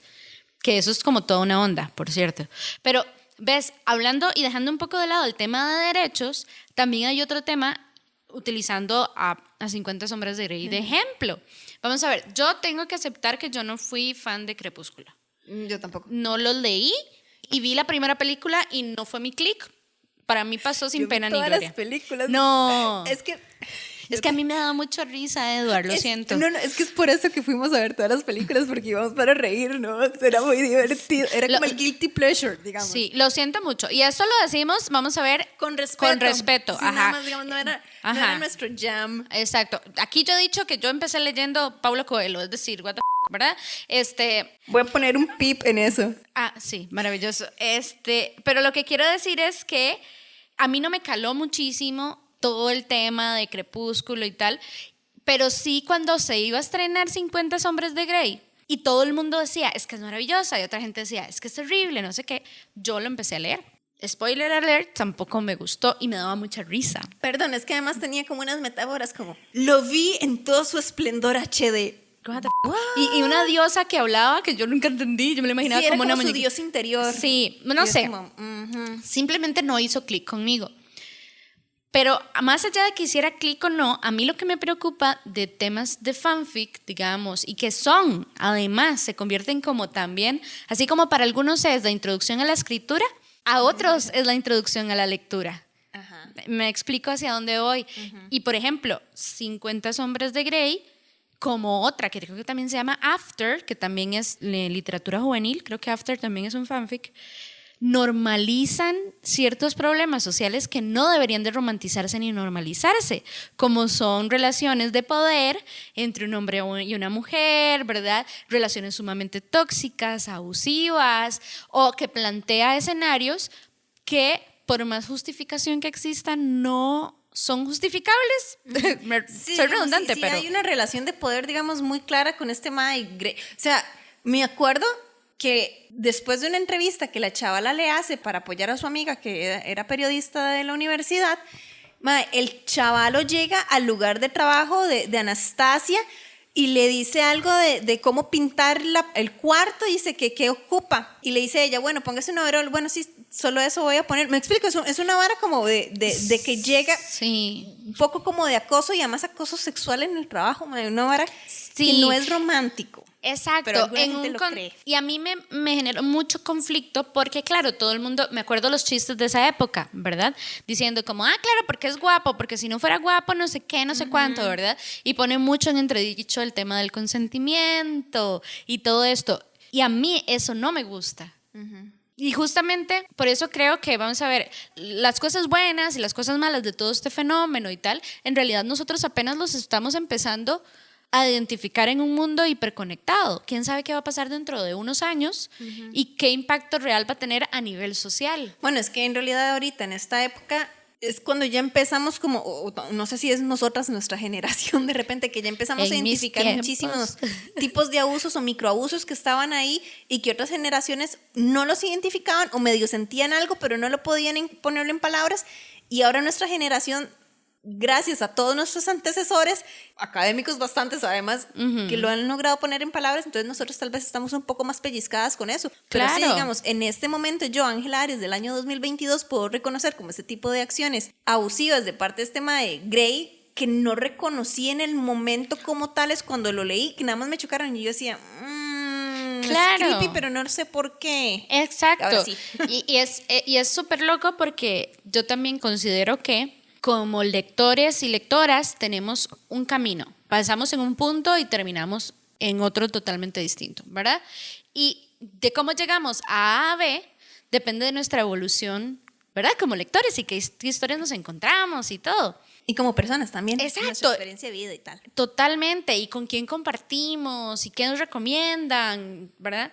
Que eso es como toda una onda, por cierto. Pero, ves, hablando y dejando un poco de lado el tema de derechos, también hay otro tema utilizando a 50 sombras de Grey de ejemplo. Vamos a ver, yo tengo que aceptar que yo no fui fan de Crepúsculo. Yo tampoco. No los leí y vi la primera película y no fue mi click. Para mí pasó sin Yo vi pena ni todas gloria. las películas. No. Es que A mí me da mucha risa, Edward, lo siento. No, es que es por eso que fuimos a ver todas las películas, porque íbamos para reír, ¿no? Era muy divertido. Era como el guilty pleasure, digamos. Sí, lo siento mucho. Y eso lo decimos, vamos a ver, Con respeto. Con respeto, Sí, ajá. nada más, digamos, no era nuestro jam. Exacto. Aquí yo he dicho que yo empecé leyendo Paulo Coelho, es decir, what the f***, ¿verdad? Voy a poner un pip en eso. Sí, maravilloso. Pero lo que quiero decir es que a mí no me caló muchísimo todo el tema de Crepúsculo y tal, pero sí cuando se iba a estrenar 50 sombras de Grey y todo el mundo decía, es que es maravillosa, y otra gente decía, es que es terrible, no sé qué, yo lo empecé a leer. Spoiler alert, tampoco me gustó y me daba mucha risa. Perdón, es que además tenía como unas metáforas como, lo vi en todo su esplendor HD. What the f- y una diosa que hablaba que yo nunca entendí, yo me lo imaginaba Sí, era como una como su muñequita. dios interior. Sí, no Y es sé. como, ujú. Simplemente no hizo clic conmigo. Pero más allá de que hiciera clic o no, a mí lo que me preocupa de temas de fanfic, digamos, y que son, además, se convierten como también, así como para algunos es la introducción a la escritura, a otros es la introducción a la lectura. Ajá. Me explico hacia dónde voy. Y por ejemplo, 50 sombras de Grey, como otra que creo que también se llama After, que también es literatura juvenil, creo que After también es un fanfic, normalizan ciertos problemas sociales que no deberían de romantizarse ni normalizarse, como son relaciones de poder entre un hombre y una mujer, ¿verdad? Relaciones sumamente tóxicas, abusivas, o que plantea escenarios que por más justificación que existan no son justificables. Sí, Soy digamos, redundante, sí, pero... hay una relación de poder, digamos, muy clara con este mae. O sea, me acuerdo que después de una entrevista que la chavala le hace para apoyar a su amiga que era periodista de la universidad, mae, el chavalo llega al lugar de trabajo de Anastasia y le dice algo de cómo pintar el cuarto, dice que qué ocupa. Y le dice ella, bueno, póngase un overol, bueno, sí, solo eso voy a poner. Me explico, es una vara como de que llega Sí. un poco como de acoso y además acoso sexual en el trabajo, mae, una vara que no es romántico. Exacto, Pero alguna gente lo cree. y a mí me generó mucho conflicto porque claro, todo el mundo, me acuerdo los chistes de esa época, ¿verdad? Diciendo como, claro, porque es guapo, porque si no fuera guapo no sé qué, no sé cuánto, ¿verdad? Y pone mucho en entredicho el tema del consentimiento y todo esto. Y a mí eso no me gusta. Y justamente por eso creo que, vamos a ver, las cosas buenas y las cosas malas de todo este fenómeno y tal, en realidad nosotros apenas los estamos empezando a identificar en un mundo hiperconectado. ¿Quién sabe qué va a pasar dentro de unos años y qué impacto real va a tener a nivel social? Bueno, es que en realidad ahorita en esta época es cuando ya empezamos como, no sé si es nosotras, nuestra generación de repente, que ya empezamos a En mis identificar tiempos. muchísimos tipos de abusos o microabusos que estaban ahí y que otras generaciones no los identificaban o medio sentían algo, pero no lo podían ponerlo en palabras. Y ahora nuestra generación, gracias a todos nuestros antecesores, académicos bastantes además, que lo han logrado poner en palabras, entonces nosotros tal vez estamos un poco más pellizcadas con eso. Pero sí, Claro. digamos, en este momento yo, Ángela Ares, del año 2022, puedo reconocer como ese tipo de acciones abusivas de parte de este mae Grey que no reconocí en el momento como tales cuando lo leí, que nada más me chocaron y yo decía, Claro. es creepy, pero no sé por qué. Exacto. Ahora sí. Y es súper loco porque yo también considero que como lectores y lectoras tenemos un camino. Pasamos en un punto y terminamos en otro totalmente distinto, ¿verdad? Y de cómo llegamos a A a B depende de nuestra evolución, ¿verdad? Como lectores y qué historias nos encontramos y todo. Y como personas también. Exacto. Nuestra experiencia de vida y tal. Totalmente, y con quién compartimos y qué nos recomiendan, ¿verdad?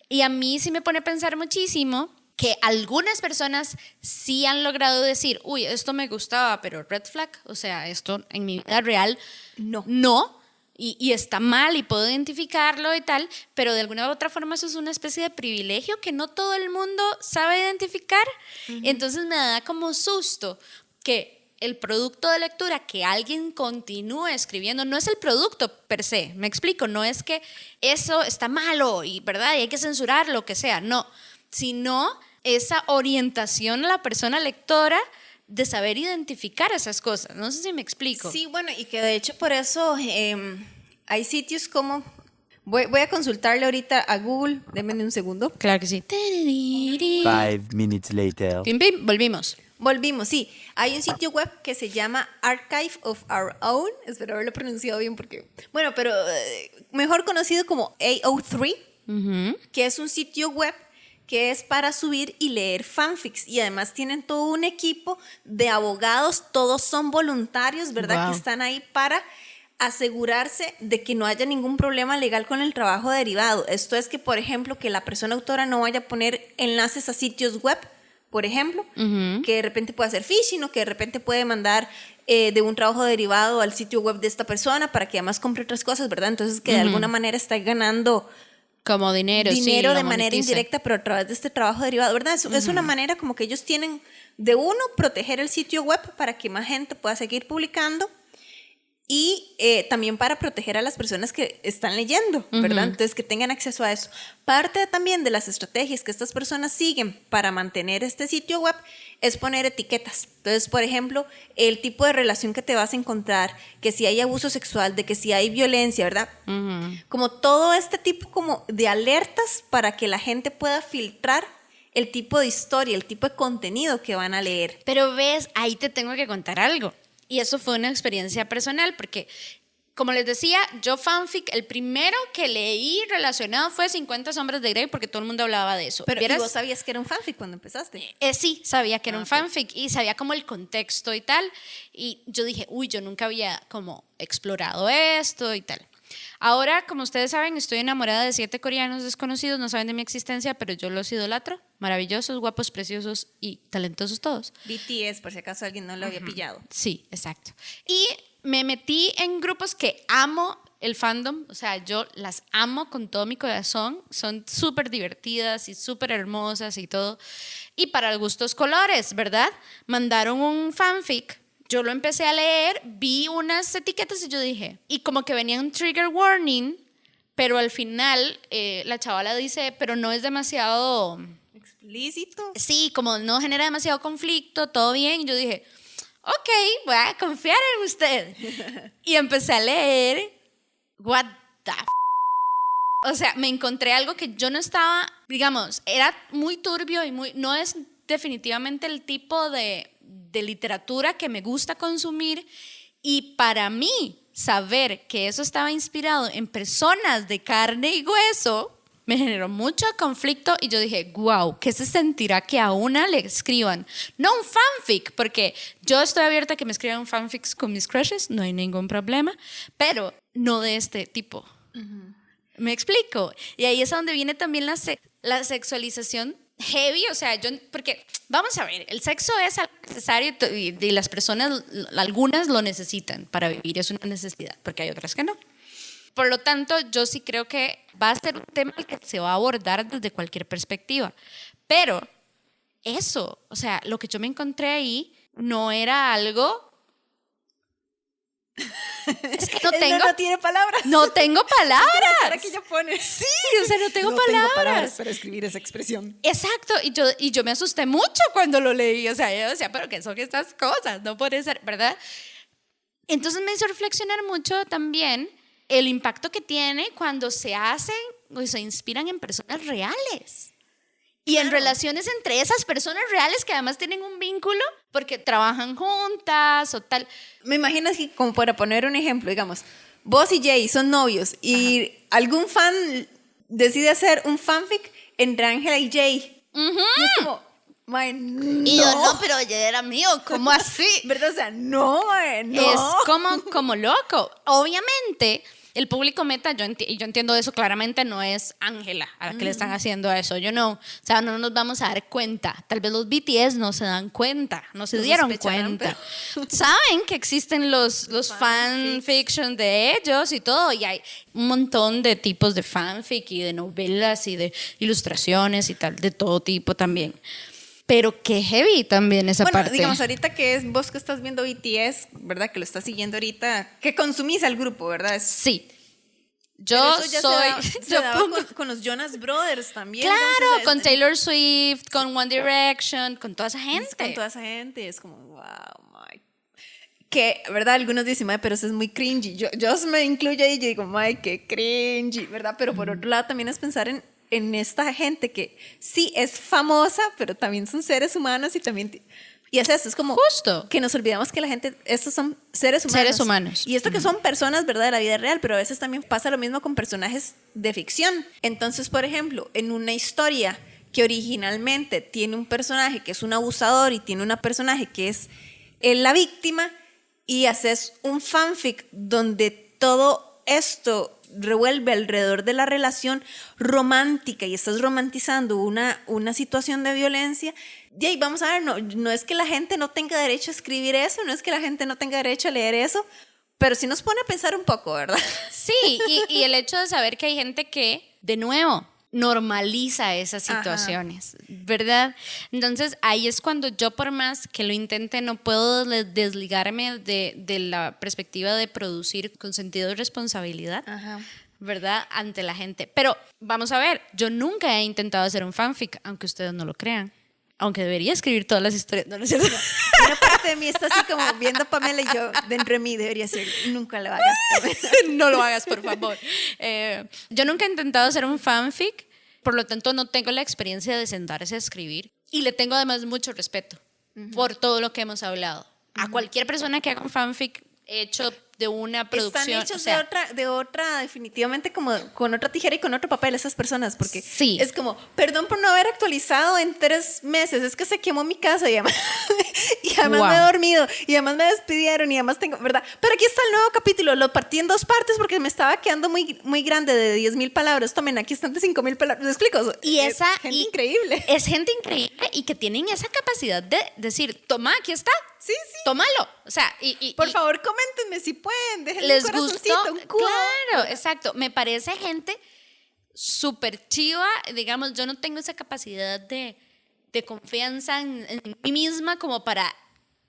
Y a mí sí me pone a pensar muchísimo que algunas personas sí han logrado decir, uy, esto me gustaba, pero red flag, o sea, esto en mi vida real no, y está mal y puedo identificarlo y tal, pero de alguna u otra forma eso es una especie de privilegio que no todo el mundo sabe identificar. Entonces me da como susto que el producto de lectura que alguien continúe escribiendo no es el producto per se, me explico, no es que eso está malo y, ¿verdad? Y hay que censurar lo que sea, no, sino esa orientación a la persona lectora de saber identificar esas cosas. No sé si me explico. Sí, bueno, y que de hecho por eso hay sitios como... Voy a consultarle ahorita a Google, denme un segundo. Claro que sí. 5 minutes later. Pim, pim, volvimos. Volvimos, sí. Hay un sitio web que se llama Archive of Our Own. Espero haberlo pronunciado bien porque... Bueno, pero mejor conocido como AO3, que es un sitio web que es para subir y leer fanfics. Y además tienen todo un equipo de abogados, todos son voluntarios, ¿verdad? Wow. Que están ahí para asegurarse de que no haya ningún problema legal con el trabajo derivado. Esto es que, por ejemplo, que la persona autora no vaya a poner enlaces a sitios web, por ejemplo, que de repente puede hacer phishing o que de repente puede mandar de un trabajo derivado al sitio web de esta persona para que además compre otras cosas, ¿verdad? Entonces que de alguna manera está ganando como dinero sí, de lo manera monetiza. indirecta, pero a través de este trabajo derivado, ¿verdad? Es una manera como que ellos tienen de uno, proteger el sitio web para que más gente pueda seguir publicando y también para proteger a las personas que están leyendo, ¿verdad? Entonces que tengan acceso a eso. Parte también de las estrategias que estas personas siguen para mantener este sitio web es poner etiquetas. Entonces, por ejemplo, el tipo de relación que te vas a encontrar, que si hay abuso sexual, de que si hay violencia, ¿verdad? Como todo este tipo como de alertas para que la gente pueda filtrar el tipo de historia, el tipo de contenido que van a leer. Pero ves, ahí te tengo que contar algo. Y eso fue una experiencia personal porque, como les decía, yo fanfic, el primero que leí relacionado fue 50 sombras de Grey porque todo el mundo hablaba de eso. Pero ¿y vos sabías que era un fanfic cuando empezaste? Sí, sabía que era un fanfic y sabía como el contexto y tal. Y yo dije, uy, yo nunca había como explorado esto y tal. Ahora, como ustedes saben, estoy enamorada de 7 coreanos desconocidos, no saben de mi existencia, pero yo los idolatro. Maravillosos, guapos, preciosos y talentosos todos. BTS, por si acaso alguien no lo había pillado. Sí, exacto. Y me metí en grupos que amo el fandom, o sea, yo las amo con todo mi corazón, son súper divertidas y súper hermosas y todo. Y para gustos colores, ¿verdad? Mandaron un fanfic. Yo lo empecé a leer, vi unas etiquetas y yo dije, y como que venía un trigger warning, pero al final la chavala dice, pero no es demasiado... ¿Explícito? Sí, como no genera demasiado conflicto, todo bien. Y yo dije, ok, voy a confiar en usted. Y empecé a leer, what the f***. O sea, me encontré algo que yo no estaba, digamos, era muy turbio y no es definitivamente el tipo de literatura que me gusta consumir, y para mí saber que eso estaba inspirado en personas de carne y hueso me generó mucho conflicto y yo dije, wow, ¿qué se sentirá que a una le escriban? No un fanfic, porque yo estoy abierta a que me escriban fanfics con mis crushes, no hay ningún problema, pero no de este tipo. ¿Me explico? Y ahí es donde viene también la sexualización heavy, o sea, porque vamos a ver, el sexo es algo necesario y las personas, algunas lo necesitan para vivir, es una necesidad, porque hay otras que no. Por lo tanto, yo sí creo que va a ser un tema que se va a abordar desde cualquier perspectiva, pero eso, o sea, lo que yo me encontré ahí no era algo... Es que no tiene palabras. No tengo palabras. Es la cara que ella pone. Sí, o sea, no tengo no palabras. Tengo palabras para escribir esa expresión. Exacto, y yo me asusté mucho cuando lo leí. O sea, yo decía, pero ¿qué son estas cosas? No puede ser, ¿verdad? Entonces me hizo reflexionar mucho también el impacto que tiene cuando se hacen o se inspiran en personas reales. Y en relaciones entre esas personas reales que además tienen un vínculo porque trabajan juntas o tal. Me imagino que, como para poner un ejemplo, digamos, vos y Jay son novios y algún fan decide hacer un fanfic entre Ángela y Jay. Y es como, mae, no. Y yo, no, pero ya era mío, ¿cómo así? ¿Verdad? O sea, no, mae, no. Es como loco. Obviamente, el público meta, y yo entiendo eso claramente, no es Ángela a la que le están haciendo eso. O sea, no nos vamos a dar cuenta. Tal vez los BTS no se dan cuenta, no se dieron cuenta. Saben que existen los fanfiction de ellos y todo, y hay un montón de tipos de fanfic y de novelas y de ilustraciones y tal, de todo tipo también. Pero qué heavy también esa parte. Digamos, ahorita que es vos que estás viendo BTS, ¿verdad? Que lo estás siguiendo ahorita, que consumís al grupo, ¿verdad? Sí. Yo soy... Se daba con los Jonas Brothers también. Claro, entonces, con Taylor Swift, con One Direction, con toda esa gente. Con toda esa gente, es como, wow, my. Que, ¿verdad? Algunos dicen, "Mae, pero eso es muy cringy". Yo me incluyo ahí y yo digo, "Mae, qué cringy", ¿verdad? Pero por otro lado también es pensar en esta gente que sí es famosa, pero también son seres humanos y también... Y es eso, es como... Justo. Que nos olvidamos que la gente, estos son seres humanos. Seres humanos. Y esto que son personas, ¿verdad? De la vida real, pero a veces también pasa lo mismo con personajes de ficción. Entonces, por ejemplo, en una historia que originalmente tiene un personaje que es un abusador y tiene una personaje que es la víctima, y haces un fanfic donde todo esto revuelve alrededor de la relación romántica y estás romantizando una situación de violencia, y ahí vamos a ver, no es que la gente no tenga derecho a escribir eso, no es que la gente no tenga derecho a leer eso, pero sí nos pone a pensar un poco, ¿verdad? Sí, y el hecho de saber que hay gente que, de nuevo, normaliza esas situaciones, ¿verdad? Entonces ahí es cuando yo, por más que lo intente, no puedo desligarme de la perspectiva de producir con sentido de responsabilidad, ¿verdad? Ante la gente. Pero vamos a ver, yo nunca he intentado hacer un fanfic, aunque ustedes no lo crean. Aunque debería escribir todas las historias. No es cierto. Una parte de mí está así como viendo a Pamela, y yo dentro de mí debería ser, nunca lo hagas. No lo hagas, por favor. Yo nunca he intentado hacer un fanfic, por lo tanto no tengo la experiencia de sentarse a escribir, y le tengo además mucho respeto por todo lo que hemos hablado. A cualquier persona que haga un fanfic hecho de una producción. Están hechos de otra, definitivamente como con otra tijera y con otro papel esas personas, porque sí. Es como, perdón por no haber actualizado en 3 meses, es que se quemó mi casa y además me he dormido y además me despidieron y además tengo, ¿verdad? Pero aquí está el nuevo capítulo, lo partí en 2 partes porque me estaba quedando muy, muy grande, de 10,000 palabras, tomen, aquí están de 5,000 palabras, ¿me explico? Y es gente increíble. Es gente increíble y que tienen esa capacidad de decir, toma, aquí está. Sí. Tómalo. O sea, por favor, coméntenme si pueden, déjenme les un corazoncito, gustó. un cubo. Claro, exacto. Me parece gente súper chiva. Digamos, yo no tengo esa capacidad de confianza en mí misma como para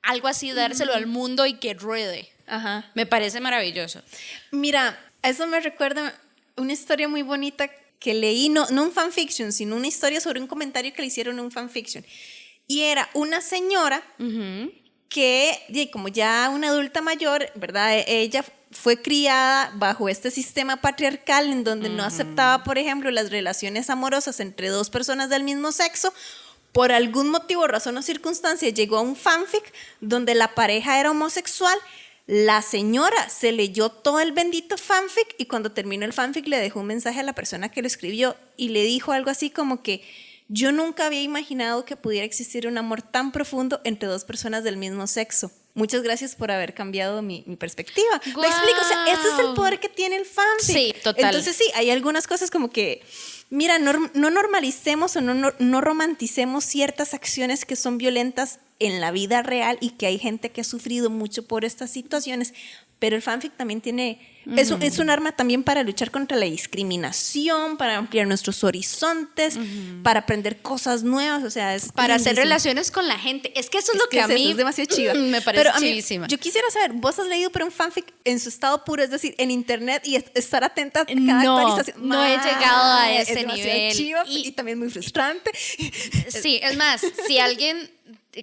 algo así dárselo al mundo y que ruede. Me parece maravilloso. Mira, eso me recuerda una historia muy bonita que leí, no un fanfiction, sino una historia sobre un comentario que le hicieron en un fanfiction. Y era una señora que, como ya una adulta mayor, ¿verdad? Ella fue criada bajo este sistema patriarcal en donde no aceptaba, por ejemplo, las relaciones amorosas entre 2 personas del mismo sexo. Por algún motivo, razón o circunstancia, llegó a un fanfic donde la pareja era homosexual. La señora se leyó todo el bendito fanfic y cuando terminó el fanfic le dejó un mensaje a la persona que lo escribió y le dijo algo así como que: yo nunca había imaginado que pudiera existir un amor tan profundo entre 2 personas del mismo sexo. Muchas gracias por haber cambiado mi perspectiva. Wow. ¿Me explico? O sea, ese es el poder que tiene el fanfic. Sí, total. Entonces sí, hay algunas cosas como que, mira, no normalicemos o no romanticemos ciertas acciones que son violentas en la vida real y que hay gente que ha sufrido mucho por estas situaciones, pero el fanfic también tiene... Es un arma también para luchar contra la discriminación, para ampliar nuestros horizontes, para aprender cosas nuevas, o sea, es para hacer lindísimo. Relaciones con la gente. Es que eso es lo que a mí es demasiado chiva. me parece pero chivísima. Yo quisiera saber, ¿vos has leído pero un fanfic en su estado puro, es decir, en internet y estar atenta a cada actualización? No he llegado a ese nivel. Chiva y también muy frustrante. Sí, es más, si alguien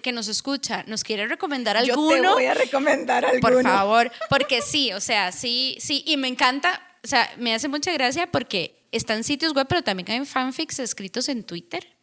que nos escucha nos quiere recomendar alguno, yo te voy a recomendar alguno. Por favor, porque sí, o sea, sí, y me encanta, o sea, me hace mucha gracia porque están sitios web, pero también hay fanfics escritos en Twitter.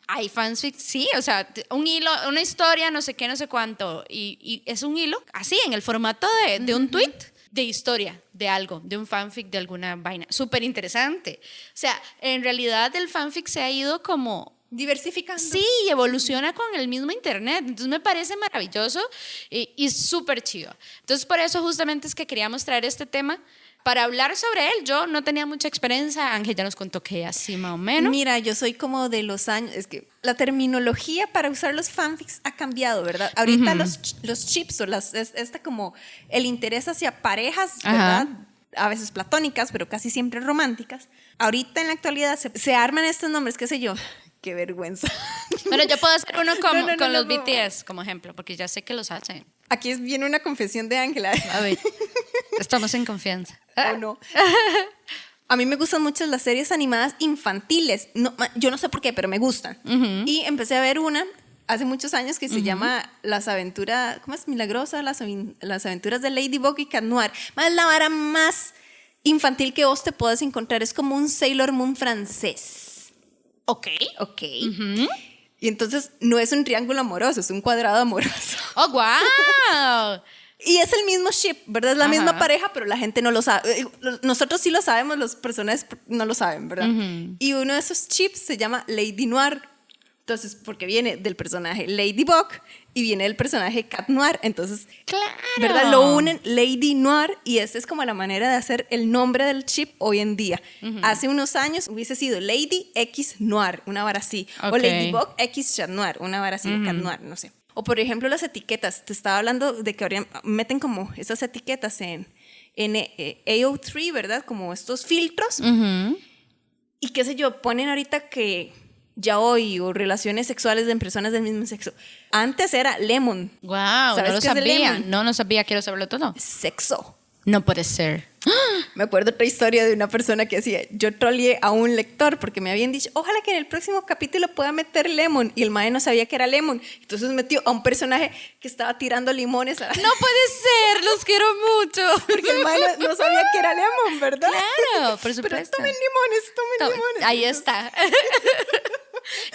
Hay fanfics, sí, o sea, un hilo, una historia, no sé qué, no sé cuánto, y es un hilo así, en el formato de un tweet. de historia, de algo, de un fanfic, de alguna vaina. Súper interesante. O sea, en realidad el fanfic se ha ido como diversificando. Sí, y evoluciona con el mismo internet. Entonces me parece maravilloso y súper chido. Entonces por eso justamente es que queríamos traer este tema para hablar sobre él. Yo no tenía mucha experiencia, Ángel ya nos contó que así más o menos. Mira, yo soy como de los años, es que la terminología para usar los fanfics ha cambiado, ¿verdad? Ahorita los chips o como el interés hacia parejas, ¿verdad? A veces platónicas, pero casi siempre románticas. Ahorita en la actualidad se arman estos nombres, qué sé yo. Qué vergüenza. Bueno, yo puedo hacer uno con los BTS como ejemplo, porque ya sé que los hacen. Aquí viene una confesión de Ángela. A ver, estamos en confianza. ¿O no? A mí me gustan mucho las series animadas infantiles. No, yo no sé por qué, pero me gustan. Y empecé a ver una hace muchos años que se llama Las Aventuras, ¿cómo es? Milagrosa, las aventuras de Ladybug y Cat Noir. Es la vara más infantil que vos te puedas encontrar. Es como un Sailor Moon francés. Ok. Y entonces no es un triángulo amoroso, es un cuadrado amoroso. ¡Oh, wow! Y es el mismo ship, ¿verdad? Es la misma pareja, pero la gente no lo sabe. Nosotros sí lo sabemos, los personajes no lo saben, ¿verdad? Y uno de esos chips se llama Lady Noir. Entonces, porque viene del personaje Ladybug y viene del personaje Cat Noir. Entonces, claro, ¿verdad? Lo unen Lady Noir y esta es como la manera de hacer el nombre del chip hoy en día. Hace unos años hubiese sido Lady X Noir, una vara así. O Ladybug X Cat Noir, una vara así, Cat Noir, no sé. O por ejemplo las etiquetas. Te estaba hablando de que ahora meten como esas etiquetas en AO3, ¿verdad? Como estos filtros. Y qué sé yo, ponen ahorita que yaoi o relaciones sexuales de personas del mismo sexo. Antes era lemon. Wow, ¿sabes no lo qué es el sabía. lemon? No sabía, quiero saberlo todo. Sexo. No puede ser. Me acuerdo otra historia de una persona que decía, yo troleé a un lector porque me habían dicho, ojalá que en el próximo capítulo pueda meter lemon, y el mae no sabía que era lemon, entonces metió a un personaje que estaba tirando limones. No puede ser, los quiero mucho. Porque el mae no sabía que era lemon, ¿verdad? Claro, por supuesto. Pero tomen limones. Ahí está.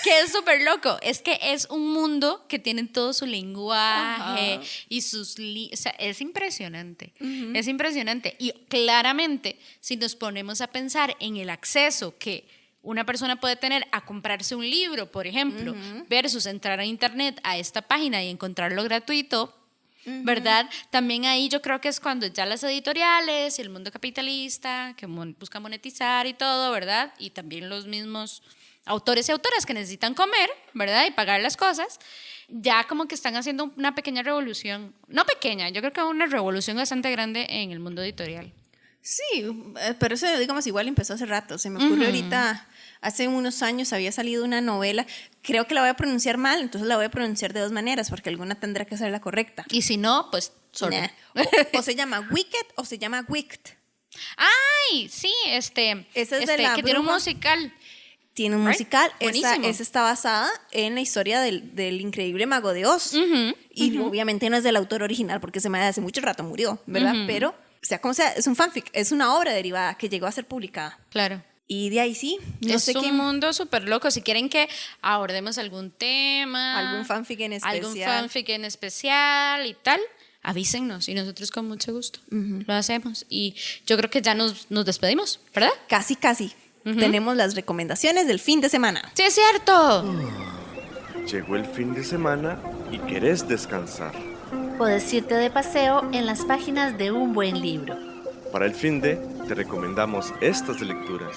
Que es súper loco. Es que es un mundo que tiene todo su lenguaje y sus... o sea, es impresionante. Es impresionante. Y claramente, si nos ponemos a pensar en el acceso que una persona puede tener a comprarse un libro, por ejemplo, versus entrar a internet a esta página y encontrarlo gratuito, ¿verdad? También ahí yo creo que es cuando ya las editoriales y el mundo capitalista que busca monetizar y todo, ¿verdad? Y también los mismos autores y autoras que necesitan comer, ¿verdad? Y pagar las cosas, ya como que están haciendo una pequeña revolución, no pequeña, yo creo que una revolución bastante grande en el mundo editorial. Sí, pero eso digamos igual empezó hace rato, se me ocurrió ahorita, hace unos años había salido una novela, creo que la voy a pronunciar mal, entonces la voy a pronunciar de dos maneras, porque alguna tendrá que ser la correcta. Y si no, pues sorry. Nah. O se llama Wicked o se llama Wicked. ¡Ay! Sí, Ese es de la que tiene un bruja. musical. Tiene un musical, Buenísimo. esa está basada en la historia del increíble Mago de Oz. Y obviamente no es del autor original porque hace mucho rato murió, ¿verdad? Pero, sea como sea, es un fanfic, es una obra derivada que llegó a ser publicada. Claro. Y de ahí sí, no es sé un mundo súper loco. Si quieren que abordemos algún tema, algún fanfic en especial y tal, avísennos y nosotros con mucho gusto lo hacemos. Y yo creo que ya nos despedimos, ¿verdad? Casi. Tenemos las recomendaciones del fin de semana. ¡Sí, es cierto! Llegó el fin de semana y querés descansar. Puedes irte de paseo en las páginas de un buen libro. Para el fin de, te recomendamos estas lecturas.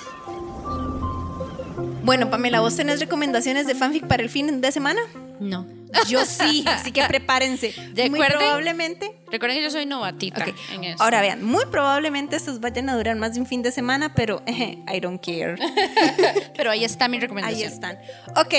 Bueno, Pamela, ¿vos tenés recomendaciones de fanfic para el fin de semana? No. Yo sí, así que prepárense. Muy probablemente. Recuerden que yo soy novatita en eso. Ahora vean, muy probablemente estos vayan a durar más de un fin de semana, pero I don't care. Pero ahí está mi recomendación. Ahí están. Ok.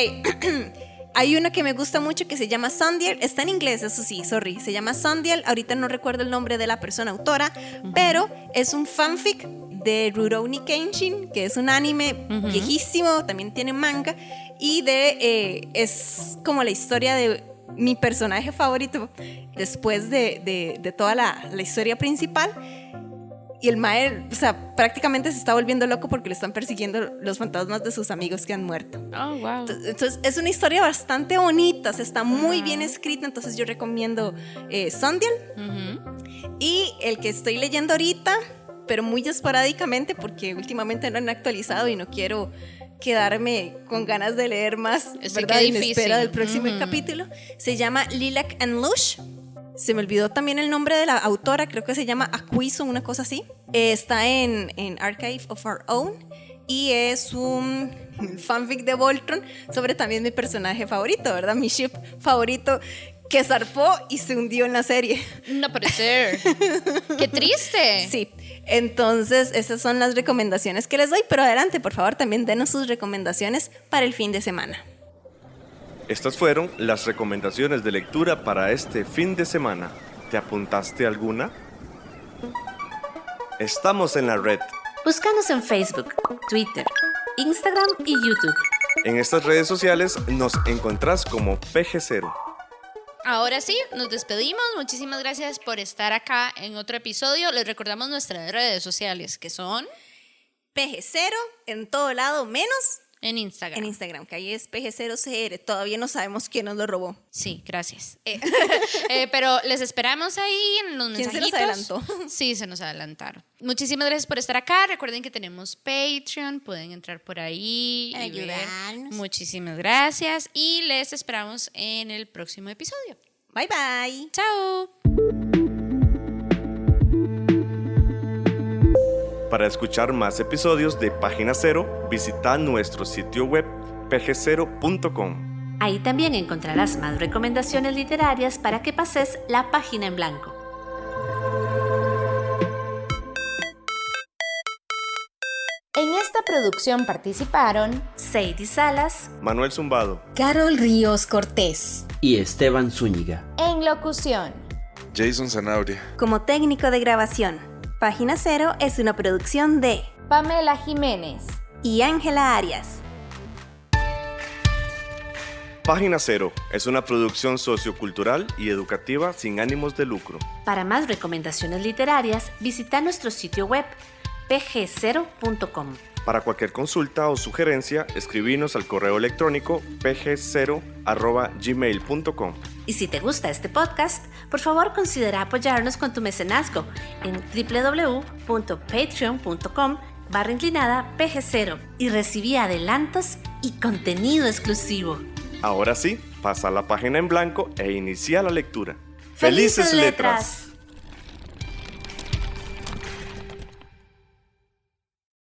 Hay una que me gusta mucho que se llama Sundial. Está en inglés, eso sí, sorry. Se llama Sundial. Ahorita no recuerdo el nombre de la persona autora, pero es un fanfic de Rurouni Kenshin, que es un anime viejísimo, también tiene manga, y es como la historia de mi personaje favorito después de toda la historia principal. y el mae, o sea, prácticamente se está volviendo loco porque le están persiguiendo los fantasmas de sus amigos que han muerto. Oh, wow. Entonces es una historia bastante bonita, o sea, está muy bien escrita, entonces yo recomiendo Sundial. Y el que estoy leyendo ahorita, pero muy esporádicamente porque últimamente no han actualizado y no quiero quedarme con ganas de leer más, ¿verdad? En espera del próximo capítulo. Se llama Lilac and Lush. Se me olvidó también el nombre de la autora, creo que se llama Aquiso, una cosa así. Está en Archive of Our Own y es un fanfic de Voltron sobre también mi personaje favorito, ¿verdad? Mi ship favorito que zarpó y se hundió en la serie. No puede ser. ¡Qué triste! Sí, entonces esas son las recomendaciones que les doy, pero adelante, por favor, también denos sus recomendaciones para el fin de semana. Estas fueron las recomendaciones de lectura para este fin de semana. ¿Te apuntaste alguna? Estamos en la red. Búscanos en Facebook, Twitter, Instagram y YouTube. En estas redes sociales nos encontrás como PG0. Ahora sí, nos despedimos. Muchísimas gracias por estar acá en otro episodio. Les recordamos nuestras redes sociales, que son PG0 en todo lado, menos en Instagram. En Instagram, que ahí es PG0CR. Todavía no sabemos quién nos lo robó. Sí, gracias. Pero les esperamos ahí en los mensajitos. ¿Quién se nos adelantó? Sí, se nos adelantaron. Muchísimas gracias por estar acá. Recuerden que tenemos Patreon. Pueden entrar por ahí y ayudarnos. Muchísimas gracias. Y les esperamos en el próximo episodio. Bye, bye. Chao. Para escuchar más episodios de Página Cero, visita nuestro sitio web pg0.com. Ahí también encontrarás más recomendaciones literarias para que pases la página en blanco. En esta producción participaron Sadie Salas, Manuel Zumbado, Carol Ríos Cortés y Esteban Zúñiga. en locución. Jason Zanabria. Como técnico de grabación, Página Cero es una producción de Pamela Jiménez y Ángela Arias. Página Cero es una producción sociocultural y educativa sin ánimos de lucro. Para más recomendaciones literarias, visita nuestro sitio web pg0.com. Para cualquier consulta o sugerencia, escribinos al correo electrónico pg0@gmail.com. Y si te gusta este podcast, por favor considera apoyarnos con tu mecenazgo en www.patreon.com/pg0 y recibí adelantos y contenido exclusivo. Ahora sí, pasa la página en blanco e inicia la lectura. ¡Felices letras!